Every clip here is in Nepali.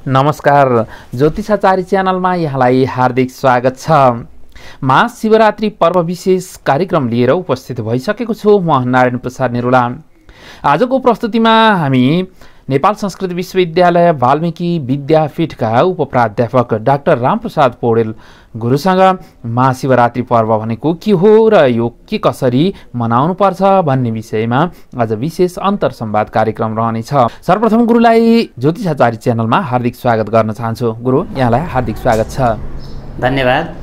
नमस्कार, ज्योतिषाचार्य च्यानलमा यहाँलाई हार्दिक स्वागत छ। महाशिवरात्रि पर्व विशेष कार्यक्रम लिएर उपस्थित भइसकेको छु म नारायण प्रसाद निरुला। आजको प्रस्तुतिमा हामी नेपाल संस्कृत विश्वविद्यालय वाल्मीकि विद्यापीठका उपप्राध्यापक डाक्टर रामप्रसाद पौडेल गुरुसँग महाशिवरात्रि पर्व भनेको के हो र यो के कसरी मनाउनु पर्छ भन्ने विषयमा आज विशेष अन्तर संवाद कार्यक्रम रहनेछ। सर्वप्रथम गुरुलाई ज्योतिषाचार्य च्यानलमा हार्दिक स्वागत गर्न चाहन्छु। गुरु, यहाँलाई हार्दिक स्वागत छ। धन्यवाद।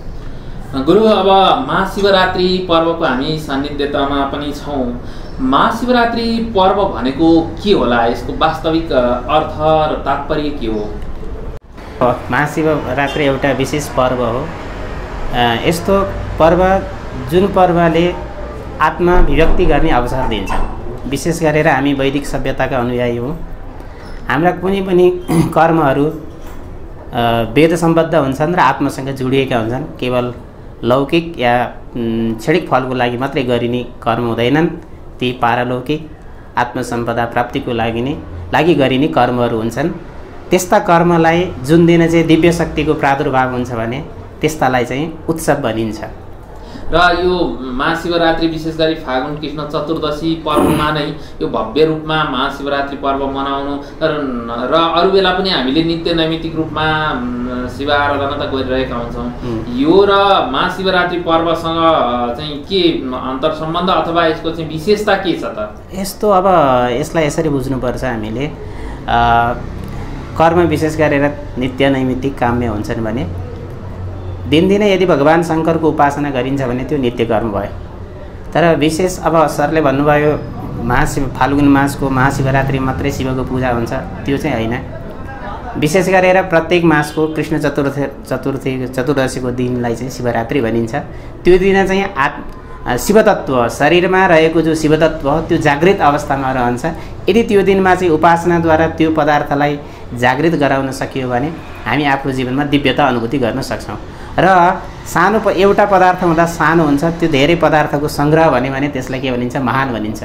गुरु, अब महाशिवरात्रि पर्वको हामी सान्निध्यतामा पनि छौँ। महाशिवरात्रि पर्व भनेको के होला, यसको वास्तविक अर्थ र तात्पर्य के हो? महाशिवरात्रि एउटा विशेष पर्व हो। यस्तो पर्व जुन पर्वले आत्माभिव्यक्ति गर्ने अवसर दिन्छ। विशेष गरेर हामी वैदिक सभ्यताका अनुयायी हौँ। हाम्रा कुनै पनि कर्महरू वेद सम्बद्ध हुन्छन् र आत्मासँग जोडिएका हुन्छन्। केवल लौकिक या क्षणिक फलको लागि मात्रै गरिने कर्म हुँदैनन्। ती पारलौकिक आत्मसम्पदा प्राप्तिको लागि गरिने कर्महरू हुन्छन्। त्यस्ता कर्मलाई जुन दिन चाहिँ दिव्य शक्तिको प्रादुर्भाव हुन्छ भने त्यस्तालाई चाहिँ उत्सव भनिन्छ। र यो महाशिवरात्रि विशेष गरी फागुन कृष्ण चतुर्दशी पर्वमा नै यो भव्य रूपमा महाशिवरात्रि पर्व मनाउनु र अरू बेला पनि हामीले नित्य नैमित्तिक रूपमा शिव आराधना त गरिरहेका हुन्छौँ। यो र महाशिवरात्रि पर्वसँग चाहिँ के अन्तर सम्बन्ध अथवा यसको चाहिँ विशेषता के छ त? यस्तो अब यसलाई यसरी बुझ्नुपर्छ हामीले। कर्म विशेष गरेर नित्य नैमित्तिक काम्य हुन्छन् भने दिनदिनै यदि भगवान् शङ्करको उपासना गरिन्छ भने त्यो नित्य कर्म भयो। तर विशेष अब सरले भन्नुभयो फाल्गुन मासको महाशिवरात्रि मात्रै शिवको पूजा हुन्छ, त्यो चाहिँ होइन। विशेष गरेर प्रत्येक मासको कृष्ण चतुर्दशीको दिनलाई चाहिँ शिवरात्रि भनिन्छ। त्यो दिन चाहिँ शिवतत्व शरीरमा रहेको जो शिवतत्व हो त्यो जागृत अवस्थामा रहन्छ। यदि त्यो दिनमा चाहिँ उपासनाद्वारा त्यो पदार्थलाई जागृत गराउन सकियो भने हामी आफ्नो जीवनमा दिव्यता अनुभूति गर्न सक्छौँ। र सानो एउटा पदार्थ हुँदा सानो हुन्छ, त्यो धेरै पदार्थको सङ्ग्रह भन्यो भने त्यसलाई के भनिन्छ? महान भनिन्छ।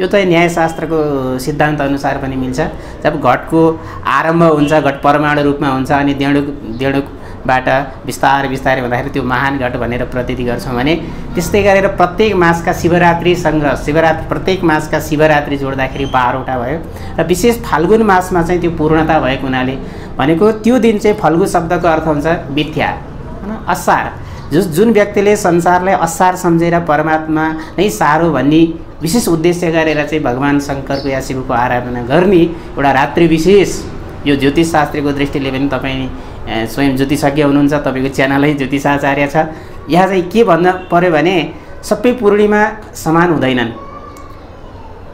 यो त न्यायशास्त्रको सिद्धान्त अनुसार पनि मिल्छ। जब घटको आरम्भ हुन्छ, घट परमाणु रूपमा हुन्छ अनि देडुकबाट बिस्तारै हुँदाखेरि त्यो महान घट भनेर प्रतीति गर्छौँ भने त्यस्तै गरेर प्रत्येक मासका प्रत्येक मासका शिवरात्रि जोड्दाखेरि 12वटा भयो। र विशेष फाल्गुन मासमा चाहिँ त्यो पूर्णता भएको हुनाले भनेको त्यो दिन चाहिँ फल्गु शब्दको अर्थ हुन्छ मिथ्या, असार। जुन व्यक्तिले संसारलाई असार सम्झेर परमात्मा नै सारो भन्ने विशेष उद्देश्य गरेर चाहिँ भगवान् शङ्करको या शिवको आराधना गर्ने एउटा रात्रि विशेष, यो ज्योतिषशास्त्रीको दृष्टिले पनि तपाईँ स्वयं ज्योतिषज्ञ हुनुहुन्छ, तपाईँको च्यानलै ज्योतिषाचार्य छ। यहाँ चाहिँ के भन्नु पर्यो भने सबै पूर्णिमा समान हुँदैनन्।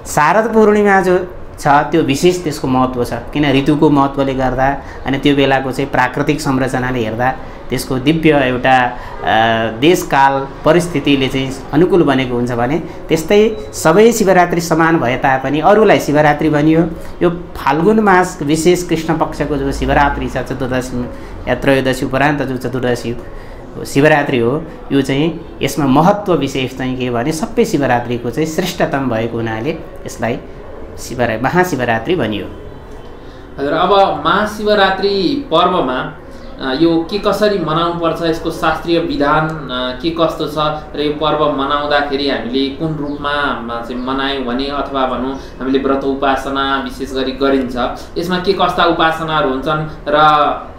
शारद पूर्णिमा जो छ त्यो विशेष त्यसको महत्त्व छ, किन ऋतुको महत्त्वले गर्दा अनि त्यो बेलाको चाहिँ प्राकृतिक संरचनाले हेर्दा त्यसको दिव्य एउटा देशकाल परिस्थितिले चाहिँ अनुकूल बनेको हुन्छ भने त्यस्तै सबै शिवरात्रि समान भए तापनि अरूलाई शिवरात्रि भनियो। यो फाल्गुन मास विशेष कृष्ण पक्षको जो शिवरात्रि छ, चतुर्दशी या त्रयोदशी उपरान्त जो चतुर्दशी शिवरात्रि हो, यो चाहिँ यसमा महत्त्व विशेष चाहिँ के भने सबै शिवरात्रिको चाहिँ श्रेष्ठतम भएको हुनाले यसलाई महाशिवरात्रि भनियो। हजुर, अब महाशिवरात्रि पर्वमा यो के कसरी मनाउनु पर्छ, यसको शास्त्रीय विधान के कस्तो छ र यो पर्व मनाउँदाखेरि हामीले कुन रूपमा चाहिँ मनायौँ भने अथवा भनौँ हामीले व्रत उपासना विशेष गरी गरिन्छ, यसमा के कस्ता उपासनाहरू हुन्छन् र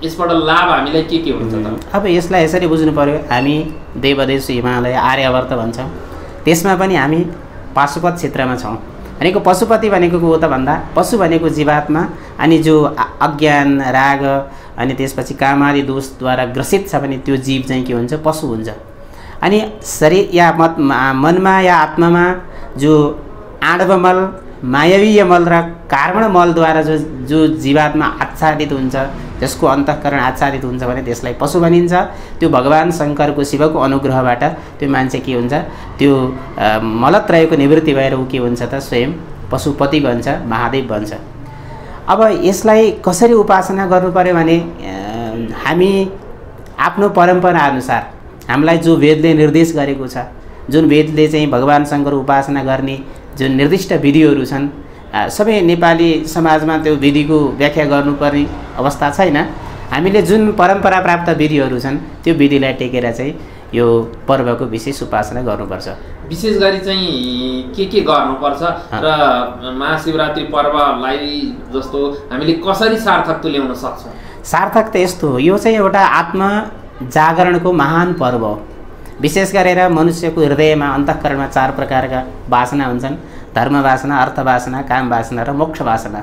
यसबाट लाभ हामीलाई के हुन्छ त? अब यसलाई यसरी बुझ्नु पर्यो। हामी देवदेश हिमालय आर्यावर्त भन्छौँ, त्यसमा पनि हामी पाशुपत क्षेत्रमा छौँ। भनेको पशुपति भनेको हो त भन्दा पशु भनेको जीवात्मा अनि जो अज्ञान राग अनि त्यसपछि कामादि दोषद्वारा ग्रसित छ भने त्यो जीव चाहिँ के हुन्छ? पशु हुन्छ। अनि शरीर या मनमा या आत्मामा जो आडवमल मायावीय मल र कारण मलद्वारा जो जीवात्मा आच्छादित हुन्छ, जसको अन्तःकरण आच्छादित हुन्छ भने त्यसलाई पशु भनिन्छ। त्यो भगवान् शङ्करको शिवको अनुग्रहबाट त्यो मान्छे के हुन्छ? त्यो मलत्रयको निवृत्ति भएर ऊ के हुन्छ त? स्वयं पशुपति बन्छ, महादेव बन्छ। अब यसलाई कसरी उपासना गर्नु पर्यो भने हामी आफ्नो परम्परा अनुसार हामीलाई जो वेदले निर्देश गरेको छ, जुन वेदले चाहिँ भगवान् शङ्कर उपासना गर्ने जुन निर्दिष्ट विधिहरू छन् सबै नेपाली समाजमा त्यो विधिको व्याख्या गर्नुपर्ने अवस्था छैन। हामीले जुन परम्परा प्राप्त विधिहरू छन् त्यो विधिलाई टेकेर चाहिँ यो पर्वको विशेष उपासना गर्नुपर्छ। विशेष गरी चाहिँ के गर्नुपर्छ र महाशिवरात्रि पर्वलाई जस्तो हामीले कसरी सार्थक तुल्याउन सक्छौँ? सार्थक त यस्तो हो, यो चाहिँ एउटा आत्मा जागरणको महान पर्व हो। विशेष गरेर मनुष्यको हृदयमा अन्तःकरणमा 4 प्रकारका वासना हुन्छन्, धर्म वासना, अर्थ वासना, काम वासना र मोक्ष वासना।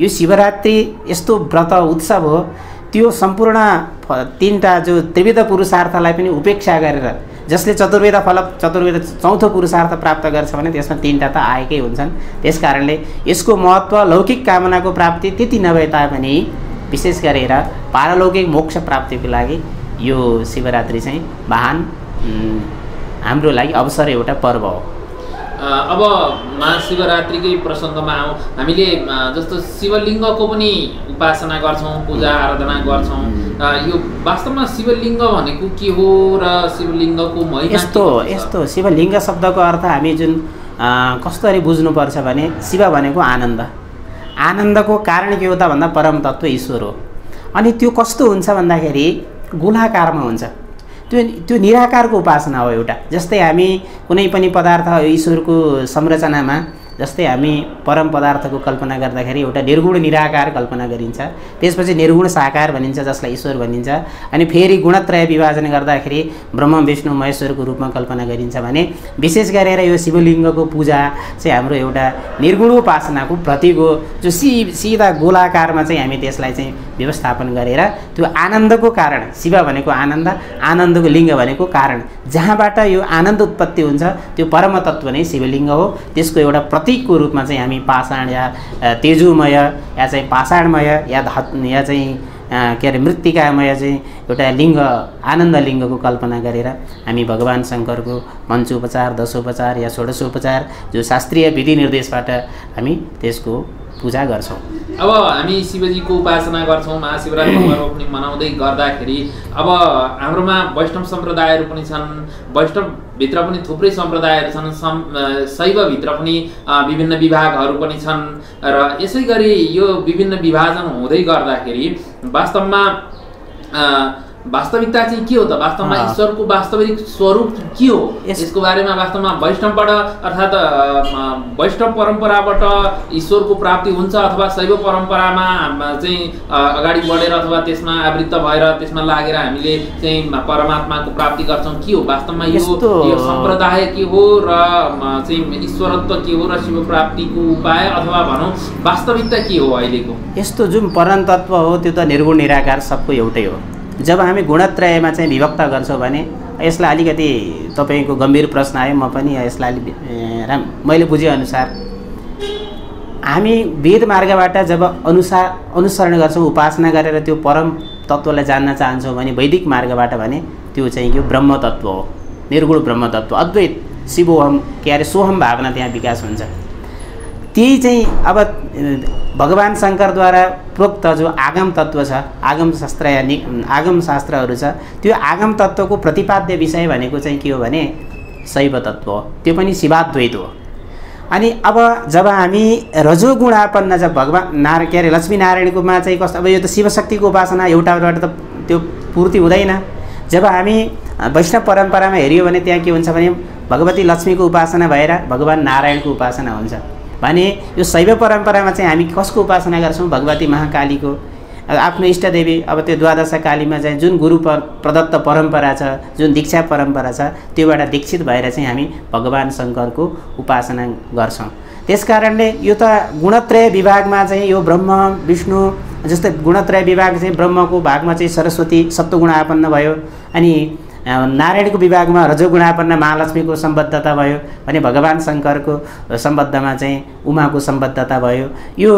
यो शिवरात्रि यस्तो व्रत उत्सव हो, त्यो सम्पूर्ण 3टा जो त्रिविध पुरुषार्थलाई पनि उपेक्षा गरेर जसले चतुर्वेद फल चतुर्वेद 4थो पुरुषार्थ प्राप्त गर्छ भने त्यसमा 3टा त आएकै हुन्छन्। त्यसकारणले यसको महत्त्व लौकिक कामनाको प्राप्ति त्यति नभए तापनि विशेष गरेर पारलौकिक मोक्ष प्राप्तिको लागि यो शिवरात्रि चाहिँ महान हाम्रो लागि अवसर एउटा पर्व हो। अब महाशिवरात्रिकै प्रसङ्गमा आउँ, हामीले जस्तो शिवलिङ्गको पनि उपासना गर्छौँ, पूजा आराधना गर्छौँ। यो वास्तवमा शिवलिङ्ग भनेको के हो र शिवलिङ्गको महिमा यस्तो शिवलिङ्ग शब्दको अर्थ हामी जुन कसरी बुझ्नुपर्छ भने शिव भनेको आनन्द, आनन्दको कारण के हो त भन्दा परम तत्त्व ईश्वर हो। अनि त्यो कस्तो हुन्छ भन्दाखेरि गोलाकारमा हुन्छ, त्यो निराकारको उपासना हो एउटा। जस्तै हामी कुनै पनि पदार्थ ईश्वरको संरचनामा जस्तै हामी परम पदार्थको कल्पना गर्दाखेरि एउटा निर्गुण निराकार कल्पना गरिन्छ, त्यसपछि निर्गुण साकार भनिन्छ जसलाई ईश्वर भनिन्छ, अनि फेरि गुणत्रय विभाजन गर्दाखेरि ब्रह्म विष्णु महेश्वरको रूपमा कल्पना गरिन्छ भने विशेष गरेर यो शिवलिङ्गको पूजा चाहिँ हाम्रो एउटा निर्गुण उपासनाको प्रतीक हो, जो सिधा गोलाकारमा चाहिँ हामी त्यसलाई चाहिँ व्यवस्थापन गरेर त्यो आनन्दको कारण, शिव भनेको आनन्द, आनन्दको लिङ्ग भनेको कारण, जहाँबाट यो आनन्द उत्पत्ति हुन्छ त्यो परम तत्त्व नै शिवलिङ्ग हो। त्यसको एउटा प्रतीकको रूपमा चाहिँ हामी पाषाण या तेजुमय या चाहिँ पाषाणमय या चाहिँ के अरे मृत्तिकामय चाहिँ एउटा लिङ्ग आनन्द लिङ्गको कल्पना गरेर हामी भगवान् शङ्करको पञ्चोपचार, दशोपचार या षोडशोपचार जो शास्त्रीय विधि निर्देशबाट हामी त्यसको पूजा गर्छौँ। अब हामी शिवजीको उपासना गर्छौँ, महाशिवरात्रि पर्व पनि मनाउँदै गर्दाखेरि अब हाम्रोमा वैष्णव सम्प्रदायहरू पनि छन्, वैष्णवभित्र पनि थुप्रै सम्प्रदायहरू छन्, शैवभित्र पनि विभिन्न विभागहरू पनि छन् र यसै गरी यो विभिन्न विभाजन हुँदै गर्दाखेरि वास्तविकता चाहिँ के हो त? वास्तवमा ईश्वरको वास्तविक स्वरूप के हो? यसको बारेमा वास्तवमा वैष्णवबाट अर्थात् वैष्णव परम्पराबाट ईश्वरको प्राप्ति हुन्छ अथवा शैव परम्परामा चाहिँ अगाडि बढेर अथवा त्यसमा आवृत्त भएर त्यसमा लागेर हामीले चाहिँ परमात्माको प्राप्ति गर्छौँ? के हो वास्तवमा यो सम्प्रदाय के हो र चाहिँ ईश्वरत्व के हो र शिव प्राप्तिको उपाय अथवा भनौँ वास्तविकता के हो अहिलेको? यस्तो जुन परम तत्त्व हो त्यो त निर्गुण निराकार सबको एउटै हो। जब हामी गुणत्रयमा चाहिँ विभक्त गर्छौँ भने यसलाई अलिकति तपाईँको गम्भीर प्रश्न आयो, म पनि यसलाई मैले बुझेअनुसार हामी वेद मार्गबाट जब अनुसरण गर्छौँ, उपासना गरेर त्यो परम तत्त्वलाई जान्न चाहन्छौँ भने वैदिक मार्गबाट भने त्यो चाहिँ यो ब्रह्म तत्त्व हो, निर्गुण ब्रह्म तत्त्व, अद्वैत शिवोहम के अरे सोहम भावना त्यहाँ विकास हुन्छ। त्यही चाहिँ अब भगवान् शङ्करद्वारा प्रोक्त जो आगम तत्त्व छ, आगम शास्त्र या आगम शास्त्रहरू छ, त्यो आगम तत्त्वको प्रतिपाद्य विषय भनेको चाहिँ के हो भने शैव तत्त्व हो, त्यो पनि शिवाद्वैत हो। अनि अब जब हामी रजोगुणापन्न जब भगवान् के अरे लक्ष्मीनारायणकोमा चाहिँ कस्तो, अब यो त शिवशक्तिको उपासना एउटाबाट त त्यो पूर्ति हुँदैन। जब हामी वैष्णव परम्परामा हेऱ्यो भने त्यहाँ के हुन्छ भने भगवती लक्ष्मीको उपासना भएर भगवान् नारायणको उपासना हुन्छ भने यो शैव परम्परामा चाहिँ हामी कसको उपासना गर्छौँ? भगवती महाकालीको, आफ्नो इष्टदेवी। अब त्यो द्वादश कालीमा चाहिँ जुन गुरु प्रदत्त परम्परा छ, जुन दीक्षा परम्परा छ, त्योबाट दीक्षित भएर चाहिँ हामी भगवान् शङ्करको उपासना गर्छौँ। त्यसकारणले यो त गुणत्रय विभागमा चाहिँ यो ब्रह्म विष्णु जस्तै गुणत्रय विभाग चाहिँ ब्रह्मको भागमा चाहिँ सरस्वती सप्तगुणापन्न भयो, अनि नारायणको विभागमा रजोगुणापन्न महालक्ष्मीको सम्बद्धता भयो भने भगवान् शङ्करको सम्बद्धमा चाहिँ उमाको सम्बद्धता भयो, यो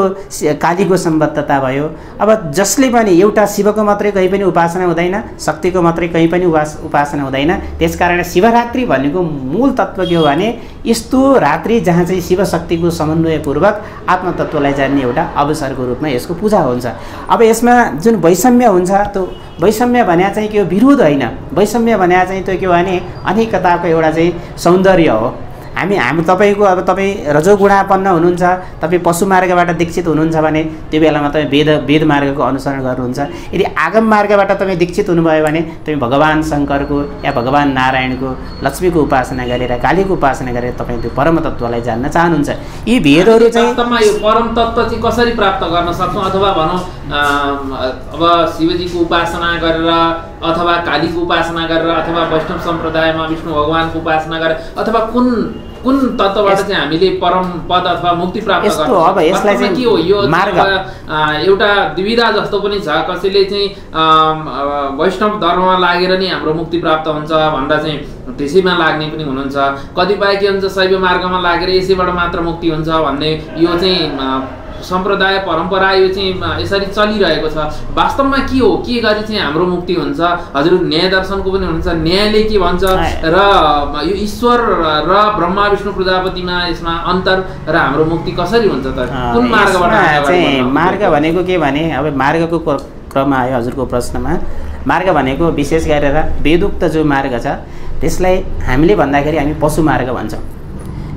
कालीको सम्बद्धता भयो। अब जसले पनि एउटा शिवको मात्रै कहीँ पनि उपासना हुँदैन, शक्तिको मात्रै कहीँ पनि उपासना हुँदैन। त्यसकारण शिवरात्रि भनेको मूल तत्त्व के हो भने यस्तो रात्रि जहाँ चाहिँ शिवशक्तिको समन्वयपूर्वक आत्मतत्त्वलाई जान्ने एउटा अवसरको रूपमा यसको पूजा हुन्छ। अब यसमा जुन वैषम्य हुन्छ त्यो वैषम्य भने चाहिँ के हो? विरोध होइन, वैषम्य भने चाहिँ त्यो के हो भने अनेकताको एउटा चाहिँ सौन्दर्य हो। हामी तपाईँको अब तपाईँ रजोगुणापन्न हुनुहुन्छ, तपाईँ पशु मार्गबाट दीक्षित हुनुहुन्छ भने त्यो बेलामा तपाईँ वेद मार्गको अनुसरण गर्नुहुन्छ। यदि आगम मार्गबाट तपाईँ दीक्षित हुनुभयो भने तपाईँ भगवान् शङ्करको या भगवान् नारायणको, लक्ष्मीको उपासना गरेर, कालीको उपासना गरेर तपाईँ त्यो परम तत्त्वलाई जान्न चाहनुहुन्छ। यी भेदहरू चाहिँ वास्तवमा यो परम तत्त्व चाहिँ कसरी प्राप्त गर्न सक्छौँ? अथवा भनौँ अब शिवजीको उपासना गरेर अथवा कालीको उपासना गरेर अथवा वैष्णव सम्प्रदायमा विष्णु भगवानको उपासना गरेर अथवा कुन तत्त्वबाट चाहिँ हामीले परम पद अथवा मुक्ति प्राप्त गर्छौँ? अब यसलाई चाहिँ के हो यो मार्ग एउटा दुविधा जस्तो पनि छ। कसैले चाहिँ वैष्णव धर्ममा लागेर नि हाम्रो मुक्ति प्राप्त हुन्छ भन्दा चाहिँ त्यसैमा लाग्ने पनि हुनुहुन्छ। कतिपय के हुन्छ शैव मार्गमा लागेर यसैबाट मात्र मुक्ति हुन्छ भन्ने यो चाहिँ सम्प्रदाय परम्परा यो चाहिँ यसरी चलिरहेको छ। वास्तवमा के हो, के गरी चाहिँ हाम्रो मुक्ति हुन्छ? हजुर न्याय दर्शनको पनि हुन्छ, न्यायले के भन्छ र यो ईश्वर र ब्रह्मा विष्णु प्रजापतिमा यसमा अन्तर र हाम्रो मुक्ति कसरी हुन्छ त? कुन मार्गबाट चाहिँ मार्ग भनेको के भने अब मार्गको क्रम आयो हजुरको प्रश्नमा। मार्ग भनेको विशेष गरेर वेदोक्त जो मार्ग छ त्यसलाई हामीले भन्दाखेरि हामी पशु मार्ग भन्छौँ।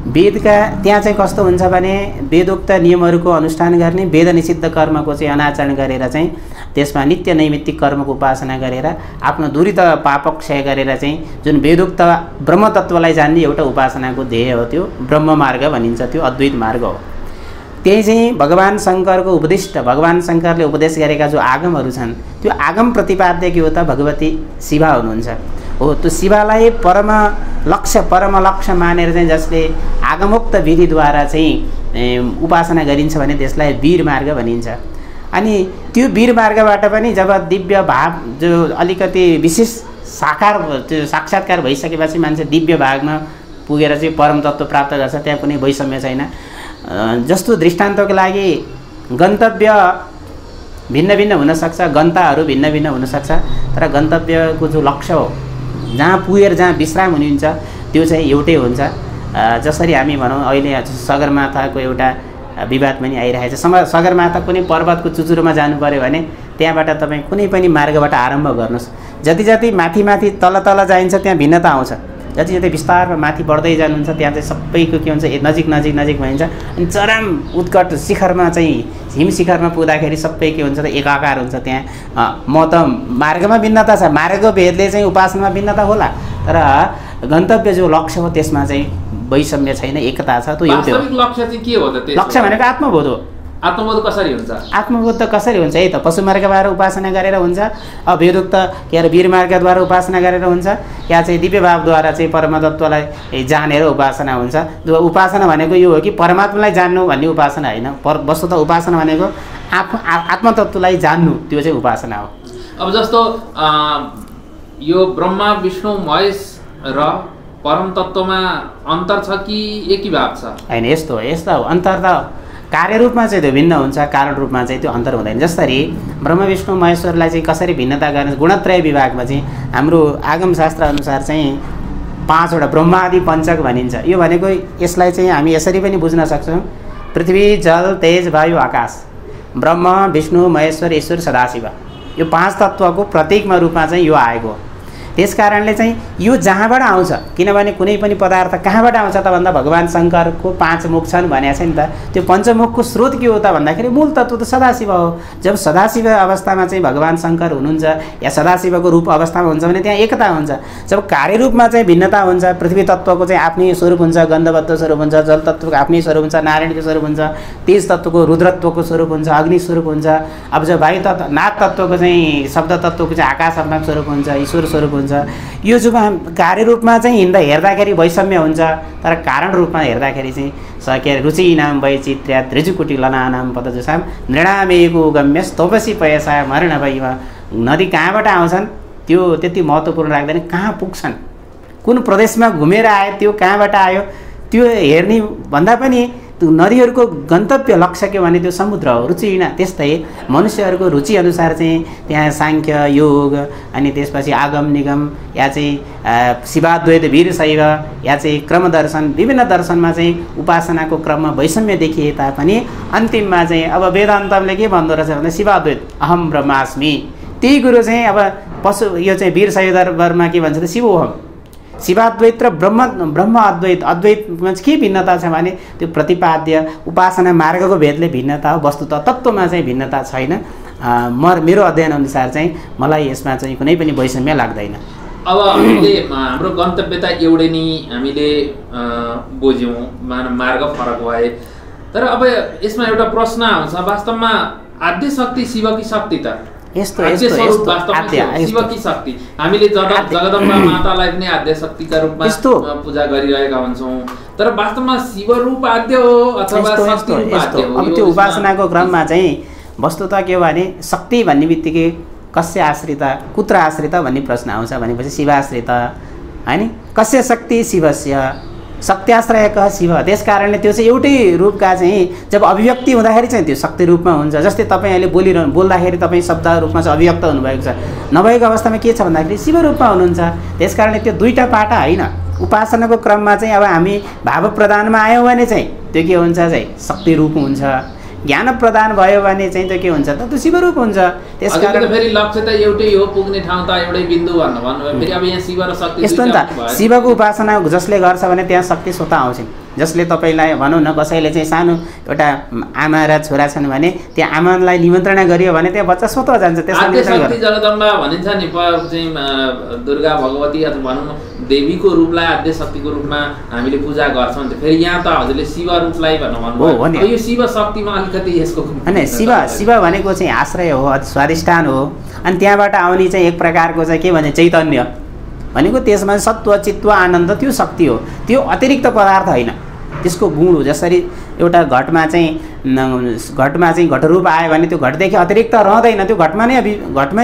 वेदका त्यहाँ चाहिँ कस्तो हुन्छ भने वेदोक्त नियमहरूको अनुष्ठान गर्ने, वेद निषिद्ध कर्मको चाहिँ अनाचरण गरेर चाहिँ त्यसमा नित्य नैमित्तिक कर्मको उपासना गरेर आफ्नो दुरित पापक क्षय गरेर चाहिँ जुन वेदोक्त ब्रह्मतत्त्वलाई जान्ने एउटा उपासनाको ध्येय हो त्यो ब्रह्म मार्ग भनिन्छ। त्यो अद्वैत मार्ग हो। त्यही चाहिँ भगवान् शङ्करको उपदिष्ट, भगवान् शङ्करले उपदेश गरेका जो आगमहरू छन् त्यो आगम प्रतिपाद्य के हो त? भगवती शिवा हुनुहुन्छ। हो त्यो शिवालाई परम लक्ष्य मानेर चाहिँ जसले आगमोक्त विधिद्वारा चाहिँ उपासना गरिन्छ भने त्यसलाई वीर मार्ग भनिन्छ। अनि त्यो वीर मार्गबाट पनि जब दिव्य भाव जो अलिकति विशेष त्यो साक्षात्कार भइसकेपछि मान्छे दिव्य भागमा पुगेर चाहिँ परम तत्त्व प्राप्त गर्छ। त्यहाँ कुनै वैषम्य छैन। जस्तो दृष्टान्तको लागि गन्तव्य भिन्न भिन्न हुनसक्छ, गन्ताहरू भिन्न भिन्न हुनसक्छ, तर गन्तव्यको जो लक्ष्य हो जहाँ पुगेर जहाँ विश्राम हुनुहुन्छ त्यो चाहिँ एउटै हुन्छ। जसरी हामी भनौँ अहिले सगरमाथाको एउटा विवाद पनि आइरहेको छ। सगरमाथा कुनै पर्वतको चुचुरोमा जानु पऱ्यो भने त्यहाँबाट तपाईँ कुनै पनि मार्गबाट आरम्भ गर्नुहोस्। जति जति माथि माथि तल तल जाइन्छ त्यहाँ भिन्नता आउँछ। जति जति बिस्तारमा माथि बढ्दै जानुहुन्छ त्यहाँ चाहिँ सबैको के हुन्छ नजिक नजिक नजिक भइन्छ। अनि चरम उत्कट शिखरमा चाहिँ हिम शिखरमा पुग्दाखेरि सबै के हुन्छ त एकाकार हुन्छ। त्यहाँ म त मार्गमा भिन्नता छ, मार्गको भेदले चाहिँ उपासनामा भिन्नता होला, तर गन्तव्य जो लक्ष्य हो त्यसमा चाहिँ वैषम्य छैन, एकता छ। त्यो एउटै हो। लक्ष्य चाहिँ के हो त? लक्ष्य भनेको आत्मबोध हो। आत्मबोध कसरी हुन्छ? आत्मबोध त कसरी हुन्छ? है त पशु मार्गद्वारा उपासना गरेर हुन्छ, वेदोक्त के अरे वीर मार्गद्वारा उपासना गरेर हुन्छ, या चाहिँ दिव्य भावद्वारा चाहिँ परमतत्त्वलाई जानेर उपासना हुन्छ। जो उपासना भनेको यो हो कि परमात्मालाई जान्नु भन्ने उपासना होइन। वस्तुत उपासना भनेको आत्मतत्त्वलाई जान्नु, त्यो चाहिँ उपासना हो। अब जस्तो यो ब्रह्मा विष्णु महेश र परम तत्त्वमा अन्तर छ कि एकै भाव छ? होइन, यस्तो हो। अन्तर त कार्य रूपमा चाहिँ त्यो भिन्न हुन्छ, कारण रूपमा चाहिँ त्यो अन्तर हुँदैन। जसरी ब्रह्म विष्णु महेश्वरलाई चाहिँ कसरी भिन्नता गर्ने? गुणत्रय विभागमा चाहिँ हाम्रो आगमशास्त्र अनुसार चाहिँ 5वटा ब्रह्मादि पञ्चक भनिन्छ। यो भनेको यसलाई चाहिँ हामी यसरी पनि बुझ्न सक्छौँ। पृथ्वी, जल, तेज, वायु, आकाश, ब्रह्म विष्णु महेश्वर ईश्वर सदाशिव, यो 5 तत्त्वको प्रतीकमा रूपमा चाहिँ यो आएको हो। त्यस कारणले चाहिँ यो जहाँबाट आउँछ, किनभने कुनै पनि पदार्थ कहाँबाट आउँछ त भन्दा भगवान् शङ्करको 5 मुख छन् भनेको छ नि त। त्यो पञ्चमुखको स्रोत के हो त भन्दाखेरि मूल तत्त्व त सदाशिव हो। जब सदाशिव अवस्थामा चाहिँ भगवान् शङ्कर हुनुहुन्छ या सदाशिवको रूप अवस्थामा हुन्छ भने त्यहाँ एकता हुन्छ। जब कार्य रूपमा चाहिँ भिन्नता हुन्छ, पृथ्वी तत्त्वको चाहिँ आफ्नै स्वरूप हुन्छ, गन्धवत्व स्वरूप हुन्छ, जल तत्त्वको आफ्नै स्वरूप हुन्छ, नारायणको स्वरूप हुन्छ, तेज तत्त्वको रुद्रत्वको स्वरूप हुन्छ, अग्नि स्वरूप हुन्छ। अब जब वायु तत्त्व नाद तत्त्वको चाहिँ शब्द तत्त्वको चाहिँ आकाश आत्मा स्वरूप हुन्छ, ईश्वर स्वरूप हुन्छ। यो जो कार्य रूपमा चाहिँ हिँड्दा हेर्दाखेरि वैषम्य हुन्छ, तर कारण रूपमा हेर्दाखेरि चाहिँ के अरे रुचि नाम वैचित्र्या त्रिजुकुटी लनानाम पदजुसाम नृणामेको गम्यस तपसी पयसा मरण भइमा। नदी कहाँबाट आउँछन् त्यो त्यति महत्त्वपूर्ण राख्दैन, कहाँ पुग्छन्, कुन प्रदेशमा घुमेर आयो, त्यो कहाँबाट आयो त्यो हेर्ने भन्दा पनि त्यो नदीहरूको गन्तव्य लक्ष्य के भने त्यो समुद्र हो, रुचि होइन। त्यस्तै मनुष्यहरूको रुचि अनुसार चाहिँ त्यहाँ साङ्ख्य योग, अनि त्यसपछि आगम निगम, या चाहिँ शिवाद्वैत वीर शैव, या चाहिँ क्रम दर्शन, विभिन्न दर्शनमा चाहिँ उपासनाको क्रममा वैषम्य देखिए तापनि अन्तिममा चाहिँ अब वेदान्तले के भन्दो रहेछ भने शिवाद्वैत अहम ब्रह्मास्मि, त्यही कुरो चाहिँ अब पशु यो चाहिँ वीर शैव दरबारमा के भन्छ त शिवोहम, शिवाद्वैत र ब्रह्म अद्वैतमा चाहिँ के भिन्नता छ भने त्यो प्रतिपाद्य उपासना मार्गको भेदले भिन्नता हो, वस्तुतः तत्त्वमा चाहिँ भिन्नता छैन। मेरो अध्ययन अनुसार चाहिँ मलाई यसमा चाहिँ कुनै पनि वैषम्य लाग्दैन। अब हामीले हाम्रो गन्तव्यता एउटै नि हामीले बुझ्यौँ, मार्ग फरक भए, तर अब यसमा एउटा प्रश्न आउँछ, वास्तवमा आद्य शक्ति शिव कि शक्ति त? यस्तो शिव कि शक्ति? हामीले जगदम्बा मातालाई पनि आद्य शक्तिका रूपमा पूजा गरिरहेका हुन्छौँ, तर वास्तवमा शिव रूप आद्य हो अथवा शक्ति रूप आद्य हो? अब त्यो उपासनाको क्रममा चाहिँ वस्तुतः के हो भने शक्ति भन्ने बित्तिकै कस्य आश्रित कुत्र आश्रित भन्ने प्रश्न आउँछ भनेपछि शिवाश्रित हैन। कस्य शक्ति शिवस्य शक्त्याश्रयकः शिव। त्यस कारणले त्यो चाहिँ एउटै रूपका चाहिँ जब अभिव्यक्ति हुँदाखेरि चाहिँ त्यो शक्ति रूपमा हुन्छ। जस्तै तपाईँ अहिले बोल्दाखेरि तपाईँ शब्द रूपमा चाहिँ अभिव्यक्त हुनुभएको छ, नभएको अवस्थामा के छ भन्दाखेरि शिव रूपमा हुनुहुन्छ। त्यस कारणले त्यो दुईटा पाटा होइन। उपासनाको क्रममा चाहिँ अब हामी भाव प्रदानमा आयौँ भने चाहिँ त्यो के हुन्छ चाहिँ शक्ति रूप हुन्छ, ज्ञान प्रदान भयो भने चाहिँ त्यो के हुन्छ त त्यो शिवरूप हुन्छ। त्यसकारण फेरि लक्ष्य त एउटै हो, पुग्ने ठाउँ त एउटै बिन्दु भन्नु फेरि अब यहाँ शिव र शक्ति यस्तो नि त। शिवको उपासना जसले गर्छ भने त्यहाँ शक्ति स्वतः आउँछन्। जसले तपाईँलाई भनौँ न कसैले चाहिँ सानो एउटा आमा र छोरा छन् भने त्यहाँ आमालाई निमन्त्रणा गरियो भने त्यहाँ बच्चा स्वतः जान्छ। त्यसलाई जगदम्बा भनिन्छ नि, चाहिँ दुर्गा भगवती अथवा भनौँ देवीको रूपलाई आद्य शक्तिको रूपमा हामीले पूजा गर्छौँ। फेरि यहाँ त हजुरले शिव रूपलाई भन्नुभयो, यो शिव शक्तिमा अलिकति यसको होइन। शिव भनेको चाहिँ आश्रय हो, स्वाधिष्ठान हो, अनि त्यहाँबाट आउने चाहिँ एक प्रकारको चाहिँ के भन्छ चैतन्य भनेको त्यसमा सत्व चित्व आनन्द त्यो शक्ति हो, त्यो अतिरिक्त पदार्थ होइन, त्यसको गुण हो। जसरी एउटा घटमा चाहिँ घटरूप आयो भने त्यो घटदेखि अतिरिक्त रहँदैन, त्यो घटमा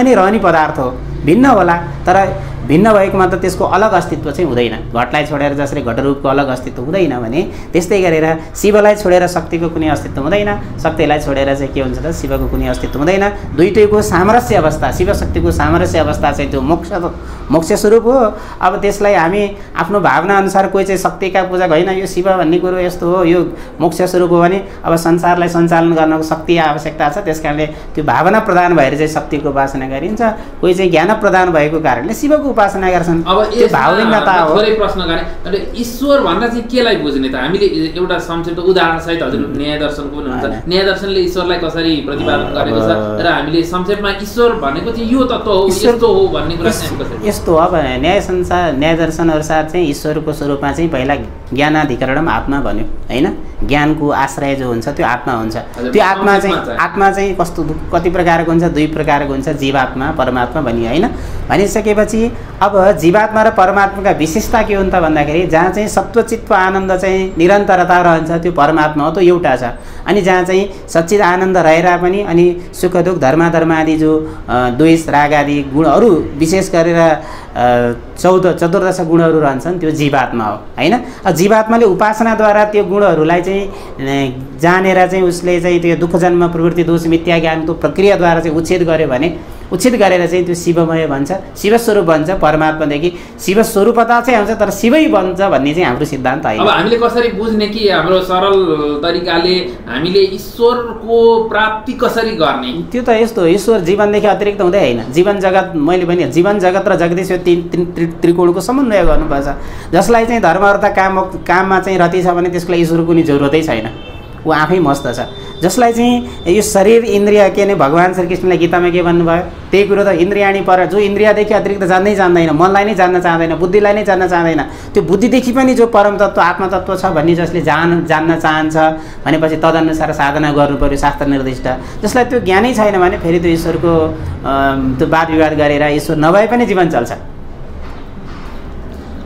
नै रहने पदार्थ हो। भिन्न होला तर भिन्न भएको मात्र त्यसको अलग अस्तित्व चाहिँ हुँदैन। घटलाई छोडेर जसरी घटरूपको अलग अस्तित्व हुँदैन भने त्यस्तै गरेर शिवलाई छोडेर शक्तिको कुनै अस्तित्व हुँदैन, शक्तिलाई छोडेर चाहिँ के हुन्छ त शिवको कुनै अस्तित्व हुँदैन। दुईटैको सामरस्य अवस्था, शिव शक्तिको सामरस्य अवस्था चाहिँ त्यो मोक्ष स्वरूप हो। अब त्यसलाई हामी आफ्नो भावना अनुसार कोही चाहिँ शक्तिका पूजा होइन, यो शिव भन्ने कुरो यस्तो हो, यो मोक्ष स्वरूप हो भने अब संसारलाई सञ्चालन गर्नको शक्ति आवश्यकता छ। त्यस कारणले त्यो भावना प्रदान भएर चाहिँ शक्तिको उपासना गरिन्छ। कोही चाहिँ ज्ञान प्रदान भएको कारणले शिवको उपासना गर्छन्। अब यो भावलिङ्गता हो। थोरै प्रश्न गरे अनि ईश्वर भन्दा चाहिँ केलाई बुझ्ने त? हामीले एउटा संक्षिप्त उदाहरण सहित हजुर न्याय दर्शनको पनि हुन्छ, न्याय दर्शनले ईश्वरलाई कसरी प्रतिपादन गरेको छ र हामीले संक्षेपमा ईश्वर भनेको चाहिँ यो तत्त्व हो, यस्तो हो भन्ने कुरा चाहिँ कसरी? यस्तो अब न्याय दर्शन अनुसार चाहिँ ईश्वरको स्वरूपमा चाहिँ पहिला ज्ञानाधिकरणम आत्मा भन्यो होइन। ज्ञानको आश्रय जो हुन्छ त्यो आत्मा हुन्छ। त्यो आत्मा चाहिँ कस्तो कति प्रकारको हुन्छ? दुई प्रकारको हुन्छ, जीवात्मा परमात्मा भनियो होइन। भनिसकेपछि अब जीवात्मा र परमात्माका विशेषता के हुन् त भन्दाखेरि जहाँ चाहिँ सत्वचित्व आनन्द चाहिँ निरन्तरता रहन्छ त्यो परमात्मा हो, त्यो एउटा छ। अनि जहाँ चाहिँ सच्चित आनन्द रहेर पनि अनि सुख दुःख धर्म आदि जो द्वेष राग आदि गुणहरू विशेष गरेर 14 गुणहरू रहन्छन् त्यो जीवात्मा हो होइन। जीवात्माले उपासनाद्वारा त्यो गुणहरूलाई चाहिँ जानेर चाहिँ उसले चाहिँ त्यो दुःख जन्म प्रवृत्ति दोष मिथ्या ज्ञानको प्रक्रियाद्वारा चाहिँ उच्छेद गर्यो भने उच्छेद गरेर चाहिँ त्यो शिवमय भन्छ, शिवस्वरूप भन्छ। परमात्मादेखि शिवस्वरूपता चाहिँ आउँछ तर शिवै बन्छ भन्ने चाहिँ हाम्रो सिद्धान्त होइन। अब हामीले कसरी बुझ्ने कि हाम्रो सरल तरिकाले हामीले ईश्वरको प्राप्ति कसरी गर्ने? त्यो त यस्तो, ईश्वर जीवनदेखि अतिरिक्त हुँदै होइन। जीवन जगत मैले भने जीवन जगत र जगदीश तीन त्रिकोणको समन्वय गर्नुपर्छ। जसलाई चाहिँ धर्म अर्थ काममा चाहिँ रति छ भने त्यसको लागि ईश्वरको कुनै जरुरतै छैन, ऊ आफै मस्त छ। जसलाई चाहिँ यो शरीर इन्द्रिय के नै भगवान् श्रीकृष्णले गीतामा के भन्नुभयो त्यही कुरो त इन्द्रियाणी पर, जो इन्द्रियदेखि अतिरिक्त जान्नै जान्दैन, मनलाई नै जान्न चाहँदैन, बुद्धिलाई नै जान्न चाहँदैन, त्यो बुद्धिदेखि पनि जो परम तत्त्व आत्मतत्त्व छ भन्ने जसले जान्न चाहन्छ भनेपछि तदनुसार साधना गर्नु पर्यो शास्त्र निर्दिष्ट। जसलाई त्यो ज्ञानै छैन भने फेरि त्यो ईश्वरको त्यो वाद विवाद गरेर ईश्वर नभए पनि जीवन चल्छ।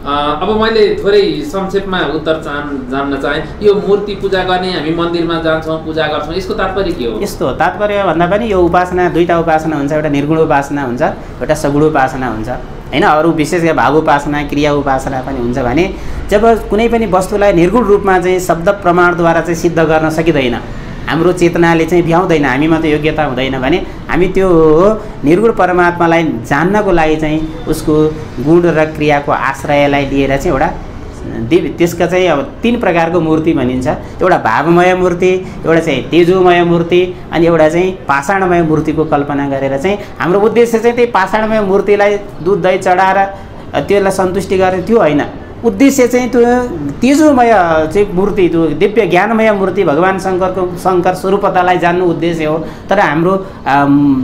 अब मैले थोरै संक्षेपमा उत्तर जान्न चाहेँ। यो मूर्ति पूजा गर्ने हामी मन्दिरमा जान्छौँ पूजा गर्छौँ, यसको तात्पर्य के हो? यस्तो तात्पर्य भन्दा पनि यो उपासना दुईवटा उपासना हुन्छ, एउटा निर्गुण उपासना हुन्छ, एउटा सगुण उपासना हुन्छ होइन। अरू विशेष गरी भाव उपासना क्रिया उपासना पनि हुन्छ भने जब कुनै पनि वस्तुलाई निर्गुण रूपमा चाहिँ शब्द प्रमाणद्वारा चाहिँ सिद्ध गर्न सकिँदैन, हाम्रो चेतनाले चाहिँ भ्याउँदैन, हामीमा त योग्यता हुँदैन भने हामी त्यो निर्गुण परमात्मालाई जान्नको लागि चाहिँ उसको गुण र क्रियाको आश्रयलाई लिएर चाहिँ एउटा त्यसका चाहिँ अब 3 प्रकारको मूर्ति भनिन्छ। एउटा भावमय मूर्ति, एउटा चाहिँ तेजोमय मूर्ति अनि एउटा चाहिँ पाषाणमय मूर्तिको कल्पना गरेर चाहिँ हाम्रो उद्देश्य चाहिँ त्यही पाषाणमय मूर्तिलाई दुध दही चढाएर त्यसलाई सन्तुष्टि गर्ने त्यो होइन। उद्देश्य चाहिँ त्यो तेजोमय चाहिँ मूर्ति, त्यो दिव्य ज्ञानमय मूर्ति भगवान् शङ्कर स्वरूपतालाई जान्नु उद्देश्य हो। तर हाम्रो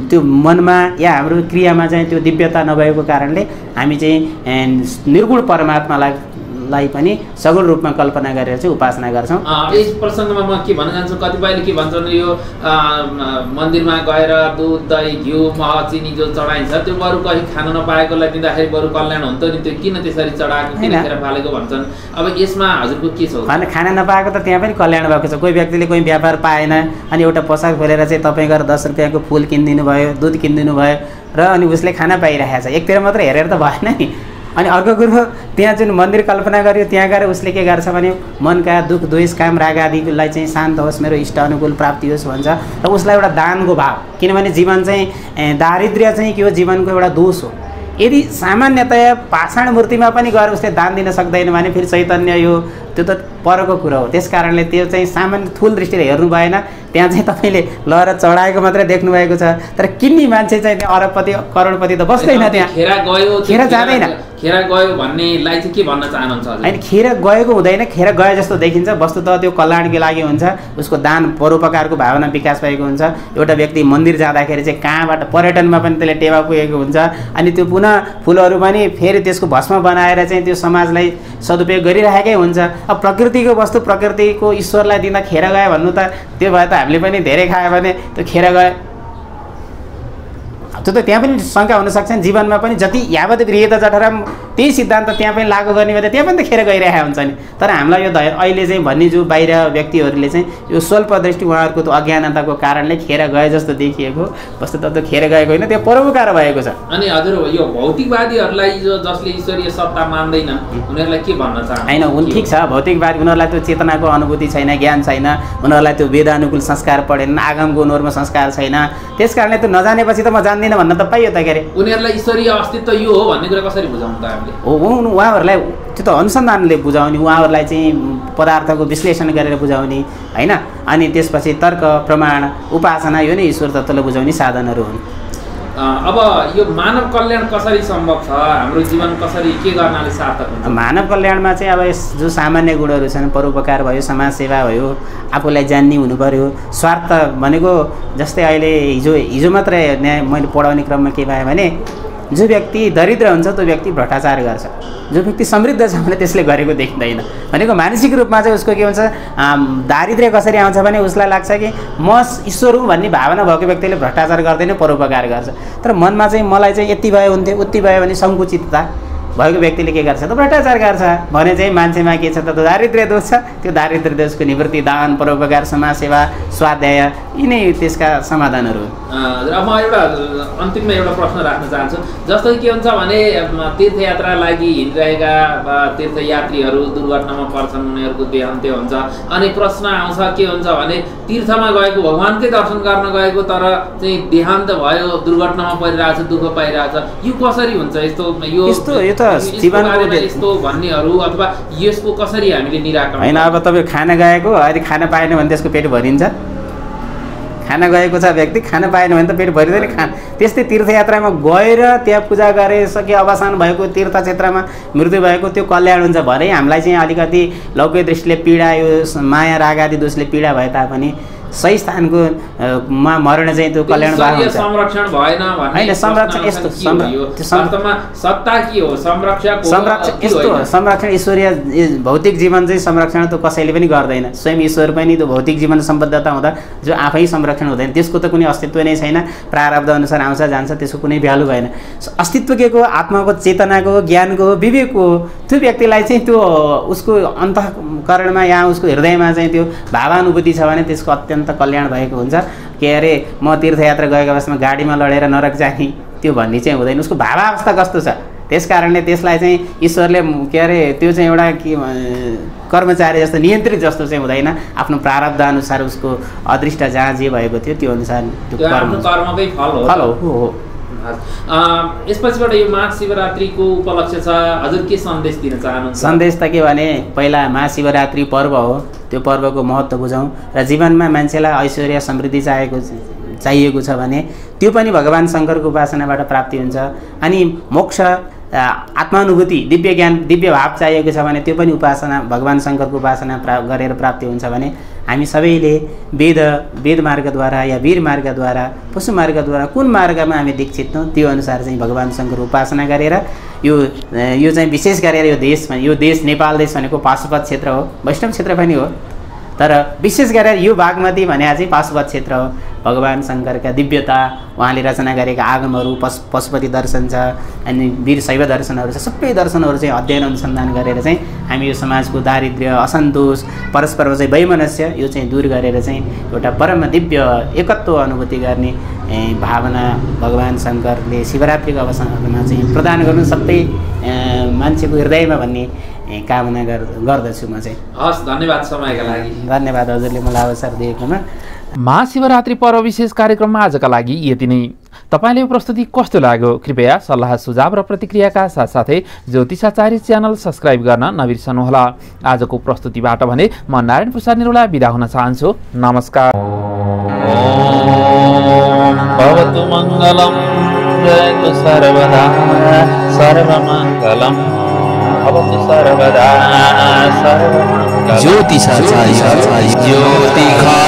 त्यो मनमा या हाम्रो क्रियामा चाहिँ त्यो दिव्यता नभएको कारणले हामी चाहिँ निर्गुण परमात्मालाई पनि सगुण रूपमा कल्पना गरेर चाहिँ उपासना गर्छौँ। यस प्रसङ्गमा म के भन्न चाहन्छु, कतिपयले के भन्छन् यो मन्दिरमा गएर दुध दही घिउ मह चिनी जो चढाइन्छ त्यो बरु कहीँ खान नपाएकोलाई दिँदाखेरि बरु कल्याण हुन्थ्यो नि, त्यो किन त्यसरी चढाएको किन खेर फालेको भन्छन्। अब यसमा हजुरको के छ? खाना नपाएको त त्यहाँ पनि कल्याण भएको छ। कोही व्यक्तिले कोही व्यापार पाएन अनि एउटा पसल खोलेर चाहिँ तपाईँ गएर 10 रुपियाँको फुल किनिदिनु भयो, दुध किनिदिनु भयो र अनि उसले खाना पाइरहेको छ। एकतिर मात्र हेरेर त भएन नि। अनि अर्को कुरो त्यहाँ जुन मन्दिर कल्पना गर्यो त्यहाँ गएर उसले के गर्छ भने मनका दुःख द्वेष काम राग आदिलाई चाहिँ शान्त होस्, मेरो इष्ट अनुकूल प्राप्ति होस् भन्छ र उसलाई एउटा दानको भाव, किनभने जीवन चाहिँ दारिद्र्य चाहिँ के हो, जीवनको एउटा दोष हो। यदि सामान्यतया पाषाण मूर्तिमा पनि गएर उसले दान दिन सक्दैन भने फेरि चैतन्य यो त्यो त परको कुरा हो। त्यस कारणले त्यो चाहिँ सामान्य थुल दृष्टिले हेर्नु भएन। त्यहाँ चाहिँ तपाईँले लहर चढाएको मात्रै देख्नुभएको छ, तर किन्ने मान्छे चाहिँ अरबपति करोडपति त बस्दैन त्यहाँ, खेर जाँदैन। खेर गयो भन्नेलाई चाहिँ के भन्न चाहनुहुन्छ? होइन, खेर गएको हुँदैन, खेर गए जस्तो देखिन्छ। वस्तुतः त्यो कल्याणको लागि हुन्छ, उसको दान परोपकारको भावना विकास भएको हुन्छ। एउटा व्यक्ति मन्दिर जाँदाखेरि चाहिँ कहाँबाट पर्यटनमा पनि त्यसले टेवा पुगेको हुन्छ अनि त्यो पुनः फुलहरू पनि फेरि त्यसको भस्म बनाएर चाहिँ त्यो समाजलाई सदुपयोग गरिरहेकै हुन्छ। अब प्रकृतिको वस्तु प्रकृतिको ईश्वरलाई दिँदा खेर गयो भन्नु त त्यो भए त हामीले पनि धेरै खायो भने त्यो खेर गयो। त्यो त त्यहाँ पनि शङ्का हुनसक्छ नि, जीवनमा पनि जति यावत गृहीत जठरम त्यही सिद्धान्त त्यहाँ पनि लागू गर्ने भए त्यहाँ पनि त खेर गइरहेको हुन्छ नि। तर हामीलाई यो अहिले चाहिँ भन्ने जो बाहिर व्यक्तिहरूले चाहिँ यो स्वल्प दृष्टि उहाँहरूको त्यो अज्ञानताको कारणले खेर गए जस्तो देखिएको, वस्तुतः त खेर गएको होइन, त्यो परोपकार भएको छ। अनि हजुर यो भौतिकवादीहरूलाई जो जसले ईश्वरीय सत्ता मान्दैनन् उनीहरूलाई के भन्न चाहनुहुन्छ? होइन, ठिक छ, भौतिकवादी उनीहरूलाई त्यो चेतनाको अनुभूति छैन, ज्ञान छैन, उनीहरूलाई त्यो वेदानुकूल संस्कार पढेन, आगमको नोरमा संस्कार छैन। त्यस कारणले त्यो नजानेपछि त म जान्दिनँ भन्न त पाइयो त। के अरे उनीहरूलाई ईश्वरीय अस्तित्व यो हो भन्ने कुरा कसरी बुझाउनु त हामीले? हो, उहाँहरूलाई त्यो त अनुसन्धानले बुझाउने, उहाँहरूलाई चाहिँ पदार्थको विश्लेषण गरेर बुझाउने होइन। अनि त्यसपछि तर्क प्रमाण उपासना यो नै ईश्वर तत्त्वलाई बुझाउने साधनहरू हुन्। अब यो मानव कल्याण कसरी सम्भव छ, हाम्रो जीवन कसरी के गर्नाले सार्थक हुन्छ? मानव कल्याणमा चाहिँ अब यस जो सामान्य गुणहरू छन्, परोपकार भयो, समाजसेवा भयो, आफूलाई जान्ने हुनु पर्यो। स्वार्थ भनेको जस्तै अहिले हिजो मात्र मैले पढाउने क्रममा के भयो भने जो व्यक्ति दरिद्र हुन्छ त्यो व्यक्ति भ्रष्टाचार गर्छ, जो व्यक्ति समृद्ध छ भने त्यसले गरेको देखिँदैन। भनेको मानसिक रूपमा चाहिँ उसको के हुन्छ, दारिद्र्य कसरी आउँछ भने उसलाई लाग्छ कि म ईश्वर हुँ भन्ने भावना भएको व्यक्तिले भ्रष्टाचार गर्दैन, परोपकार गर्छ। तर मनमा चाहिँ मलाई चाहिँ यति भयो हुन्थ्यो उति भयो भने सङ्कुचितता भएको व्यक्तिले के गर्छ त भ्रष्टाचार गर्छ भने चाहिँ मान्छेमा के छ त दारिद्र्य दोष छ। त्यो दारिद्र्य दोषको निवृत्ति दान परोपकार समाजसेवा स्वाध्याय यिनै त्यसका समाधानहरू हुन्। अब म एउटा अन्तिममा एउटा प्रश्न राख्न चाहन्छु। जस्तो के हुन्छ भने तीर्थयात्रा लागि हिँडिरहेका तीर्थयात्रीहरू दुर्घटनामा पर्छन्, उनीहरूको देहान्त्य हुन्छ। अनि प्रश्न आउँछ के हुन्छ भने तीर्थमा गएको भगवानकै दर्शन गर्न गएको तर चाहिँ देहान्त भयो, दुर्घटनामा परिरहेछ, दुःख पाइरहेछ, यो कसरी हुन्छ? यस्तो जीवनको यस्तो भन्नेहरू अथवा यसको कसरी हामीले निराकरण? होइन, अब तपाईँ खाना गएको अहिले खाना पाएन भने त्यसको पेट भरिन्छ। खाना गएको छ व्यक्ति, खाना पाएन भने त पेट भरिँदैन। त्यस्तै तीर्थयात्रामा गएर त्यहाँ पूजा गरेसके अवसान भएको तीर्थ क्षेत्रमा मृत्यु भएको त्यो कल्याण हुन्छ। भरे हामीलाई चाहिँ अलिकति लौकिक दृष्टिले पीडा, यो माया राग आदि दोषले पीडा भए तापनि सही स्थानको मरण चाहिँ त्यो कल्याण भएको हुन्छ। संरक्षण भएन होइन, संरक्षण यस्तो सत्ता के हो? संरक्षण ईश्वरीय भौतिक जीवन चाहिँ संरक्षण त कसैले पनि गर्दैन। स्वयं ईश्वर पनि त्यो भौतिक जीवन सम्बद्धता हुँदा जो आफै संरक्षण हुँदैन त्यसको त कुनै अस्तित्व नै छैन। प्रारब्ध अनुसार आउँछ जान्छ, त्यसको कुनै भ्यालु भएन। अस्तित्व के को? आत्माको चेतनाको ज्ञानको विवेकको। त्यो व्यक्तिलाई चाहिँ त्यो उसको अन्तःकरणमा या उसको हृदयमा चाहिँ त्यो भावानुभूति छ भने त्यसको अत्यन्त कल्याण भएको हुन्छ। के अरे म तीर्थयात्रा गएको अवस्थामा गाडीमा लडेर नरक जाने त्यो भन्ने चाहिँ हुँदैन। उसको भावावस्था कस्तो छ त्यस कारणले त्यसलाई चाहिँ ईश्वरले के अरे त्यो चाहिँ एउटा कर्मचारी जस्तो नियन्त्रित जस्तो चाहिँ हुँदैन। आफ्नो प्रारब्ध अनुसार उसको अदृष्ट जहाँ जे भएको थियो त्यो अनुसार त्यो कर्मकै फल हो। यसपछिबाट यो महाशिवरात्रिको उपलक्ष्य छ, हजुर के सन्देश दिन चाहनुहुन्छ? सन्देश त के भने पहिला महाशिवरात्रि पर्व हो, त्यो पर्वको महत्त्व बुझौँ र जीवनमा मान्छेलाई ऐश्वर्य समृद्धि चाहिएको छ भने त्यो पनि भगवान् शङ्करको उपासनाबाट प्राप्ति हुन्छ। अनि मोक्ष आत्मानुभूति दिव्य ज्ञान दिव्य भाव चाहिएको छ भने त्यो पनि उपासना भगवान शङ्करको उपासना गरेर प्राप्ति हुन्छ भने हामी सबैले वेद मार्गद्वारा या वीर मार्गद्वारा पशु मार्गद्वारा कुन मार्गमा हामी दीक्षित हौँ त्यो अनुसार चाहिँ भगवान शङ्करको उपासना गरेर यो चाहिँ विशेष गरेर यो देश नेपाल देश भनेको पाशुपत क्षेत्र हो, वैष्णव क्षेत्र पनि हो, तर विशेष गरेर यो बागमती भने चाहिँ पाशुपत क्षेत्र हो। भगवान शङ्करका दिव्यता उहाँले रचना गरेका आगमहरू पशुपति दर्शन छ अनि वीर शैव दर्शनहरू छ, सबै दर्शनहरू चाहिँ अध्ययन अनुसन्धान गरेर चाहिँ हामी यो समाजको दारिद्र्य असन्तोष परस्परमा चाहिँ वैमनस्य यो चाहिँ दूर गरेर चाहिँ एउटा परम दिव्य एकत्व अनुभूति गर्ने भावना भगवान शङ्करले शिवरात्रिको अवसरमा चाहिँ प्रदान गर्नु सबै मान्छेको हृदयमा भन्ने कामना गर्दछु म चाहिँ। हस्, धन्यवाद समयका लागि। धन्यवाद हजुरले मलाई अवसर दिएकोमा। महाशिवरात्रि पर्व विशेष कार्यक्रममा आजका लागि यति नै। तपाईँले यो प्रस्तुति कस्तो लाग्यो कृपया सल्लाह सुझाव र प्रतिक्रियाका साथसाथै ज्योतिषाचार्य च्यानल सब्स्क्राइब गर्न नबिर्सनुहोला। आजको प्रस्तुतिबाट भने म नारायण प्रसाद निरौला बिदा हुन चाहन्छु। नमस्कार। भवतु मङ्गलम् जयतु सर्वदा सर्वमङ्गलम् भवतु सर्वदा सर्वमङ्गलम्। ज्योतिषाचार्य ज्योतिषाचार्य